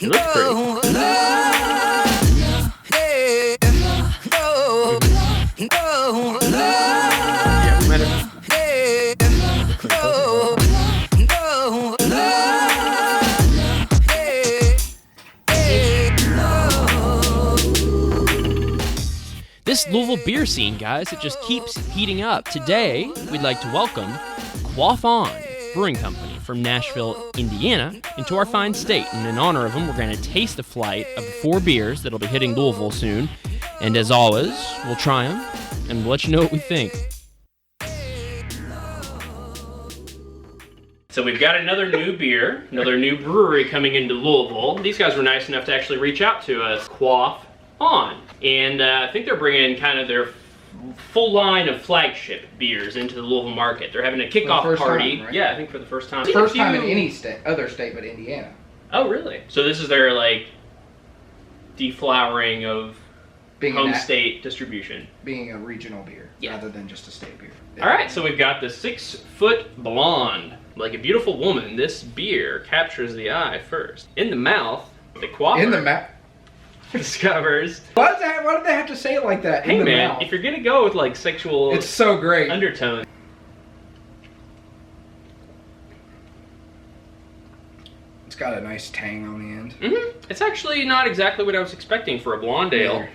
It looks pretty. Yeah, we might have... This Louisville beer scene, guys, it just keeps heating up. Today, we'd like to welcome Quaff On Brewing Company from Nashville, Indiana, into our fine state. And in honor of them, we're going to taste a flight of the 4 beers that'll be hitting Louisville soon. And as always, we'll try them, and we'll let you know what we think. So we've got another new beer, another new brewery coming into Louisville. These guys were nice enough to actually reach out to us, Quaff On. And I think they're bringing kind of their full line of flagship beers into the Louisville market. They're having a kickoff party. Time, right? Yeah, I think for the first time. First time in any state, other state but Indiana. Oh, really? So this is their, like, deflowering of home state distribution. Being a regional beer, rather than just a state beer. Yeah. All right, so we've got the 6-foot blonde. Like a beautiful woman, this beer captures the eye first. In the mouth, the quaffer In the mouth. discovers. Why did they have to say it like that? Hey, in the man, mouth? if you're gonna go with like sexual, it's so great undertone. It's got a nice tang on the end. It's actually not exactly what I was expecting for a blonde ale.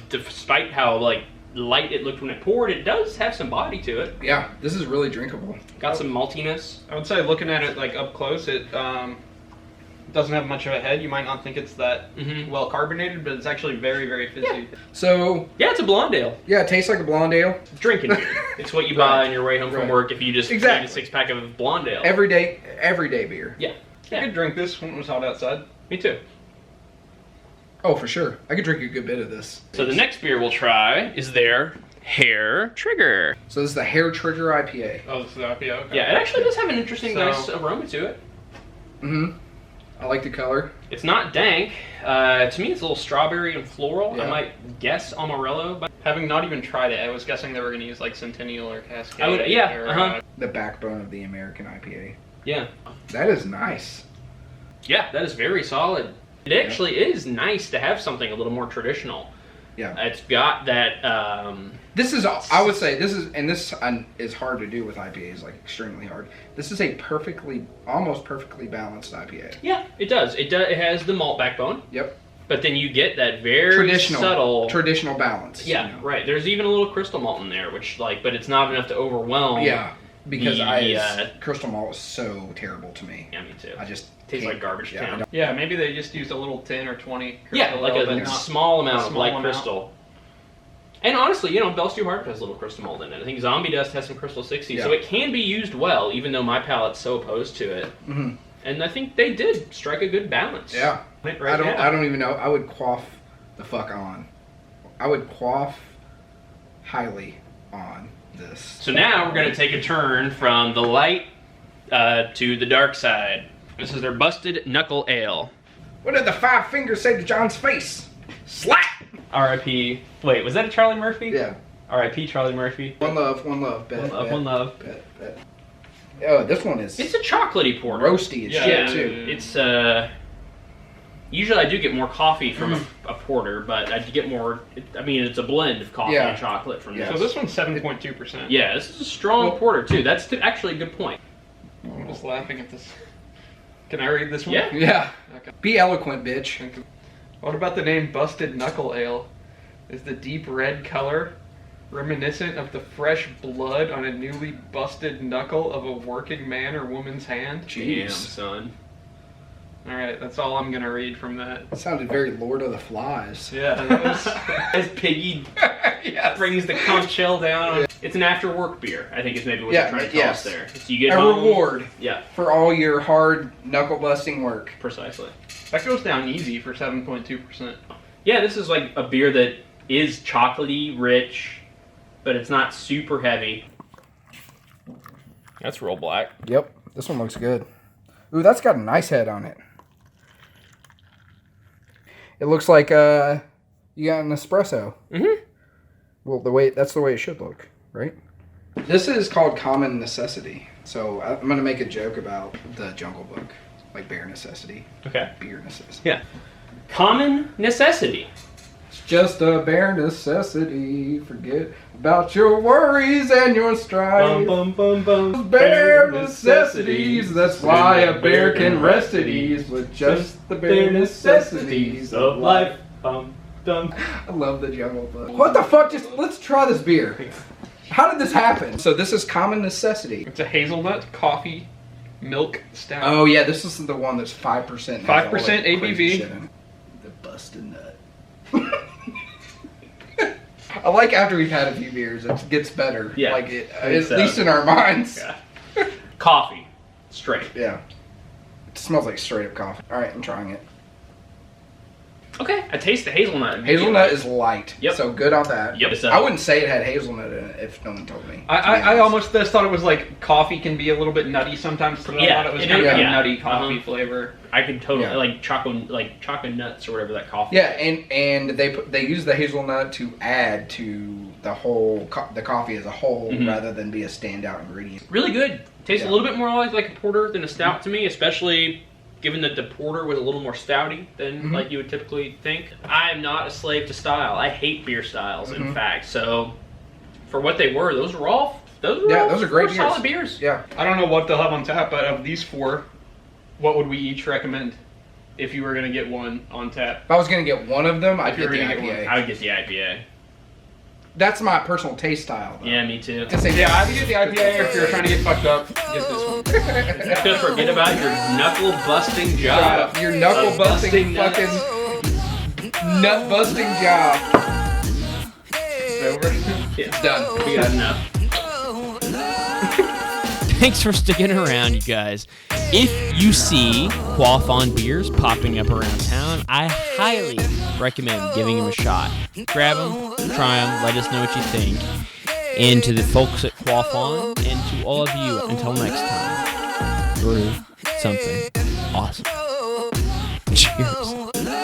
Despite how like light it looked when it poured, it does have some body to it. Yeah, this is really drinkable. Got some maltiness. I would say looking at it like up close, it doesn't have much of a head. You might not think it's that well carbonated, but it's actually very, very fizzy. Yeah. So yeah, it's a blonde ale. Yeah, it tastes like a blonde ale. Drinking beer. It's what you buy on your way home from work if you just need a 6-pack of blonde ale. Everyday beer. Yeah. I could drink this when it was hot outside. Me too. Oh, for sure. I could drink a good bit of this. So the next beer we'll try is their Hair Trigger. So this is the Hair Trigger IPA. Oh, this is the IPA? Okay. Yeah, it actually does have an interesting, nice aroma to it. I like the color. It's not dank. To me, it's a little strawberry and floral. Yeah. I might guess Amarillo. But having not even tried it, I was guessing they were going to use like Centennial or Cascade. The backbone of the American IPA. Yeah. That is nice. Yeah, that is very solid. It actually is nice to have something a little more traditional. Yeah. It's got that... This is, I would say, this is hard to do with IPAs, like extremely hard. This is a almost perfectly balanced IPA. Yeah, it does. It has the malt backbone. Yep. But then you get that very subtle... Traditional balance. Yeah, right. There's even a little crystal malt in there, which, like, but it's not enough to overwhelm... Yeah, because crystal malt is so terrible to me. Yeah, me too. I just... Tastes like garbage can. Yeah, maybe they just used a little 10 or 20 crystal. Yeah, like a small amount of light crystal. And honestly, you know, Bell's Too Hard has a little crystal malt in it. I think Zombie Dust has some Crystal 60, so it can be used well, even though my palate's so opposed to it. And I think they did strike a good balance. Yeah. I don't even know. I would quaff the fuck on. I would quaff highly on this. So now we're going to take a turn from the light to the dark side. This is their Busted Knuckle Ale. What did the 5 fingers say to John's face? Slap! R.I.P. Wait, was that a Charlie Murphy? Yeah. R.I.P. Charlie Murphy. One love, bet. One love. Bet. Oh, this one is... It's a chocolatey porter. Roasty as shit, too. It's, usually I do get more coffee from a porter, but I get more... it's a blend of coffee and chocolate from this. So this one's 7.2%. Yeah, this is a strong porter, too. That's actually a good point. I'm just laughing at this. Can I read this one? Yeah. Okay. Be eloquent, bitch. What about the name Busted Knuckle Ale? Is the deep red color reminiscent of the fresh blood on a newly busted knuckle of a working man or woman's hand? Damn, son. Alright, that's all I'm gonna read from that. It sounded very Lord of the Flies. Yeah, that was... As Piggy brings the conch shell down. It's an after-work beer, I think is maybe what you're trying to tell us there. So you get home, reward for all your hard knuckle-busting work. Precisely. That goes down easy for 7.2%. Yeah, this is like a beer that is chocolatey, rich, but it's not super heavy. That's real black. Yep, this one looks good. Ooh, that's got a nice head on it. It looks like you got an espresso. Well, that's the way it should look, right? This is called Common Necessity. So I'm going to make a joke about the Jungle Book. Like bare necessity. Okay. Beer necessity. Yeah. Common necessity. It's just a bare necessity. Forget about your worries and your strife. Bum, bum, bum, bum. Bare necessities. That's why a bear can rest at ease with just the bare necessities of life. Bum, dum. I love the Jungle Book. What the fuck? Just let's try this beer. How did this happen? So this is common necessity. It's a hazelnut coffee milk stout. Oh yeah, this is the one that's 5%. 5% ABV. The busted nut. I like after we've had a few beers, it gets better. Yeah, like at least in our minds. Yeah. Coffee, straight. Yeah. It smells like straight up coffee. All right, I'm trying it. Okay, I taste the hazelnut. Hazelnut is light. Yep. So good on that. Yep. I wouldn't say it had hazelnut in it if no one told me. I almost just thought it was like coffee can be a little bit nutty sometimes. So I thought it was kind of a nutty coffee flavor. I could totally like chocolate nuts or whatever that coffee. Yeah, and they use the hazelnut to add to the whole the coffee as a whole rather than be a standout ingredient. Really good. Tastes a little bit more like a porter than a stout to me, especially given that the porter was a little more stouty than like you would typically think. I am not a slave to style. I hate beer styles, in fact. So for what they were, those are great solid beers. Yeah. I don't know what they'll have on tap, but of these four, what would we each recommend if you were going to get one on tap? If I was going to get one of them, I'd you get were the gonna get IPA. I would get the IPA. That's my personal taste style, though. Yeah, me too. To say, Yeah, I'd get the IPA, or if you're trying to get fucked up, get this one. Just forget about your knuckle busting job. Your knuckle busting fucking nut busting job. It's over. It's done. We got enough. Thanks for sticking around, you guys. If you see Quaff On beers popping up around town, I highly recommend giving them a shot. Grab them, try them, let us know what you think. And to the folks at Quaff On, and to all of you, until next time, brew something awesome. Cheers.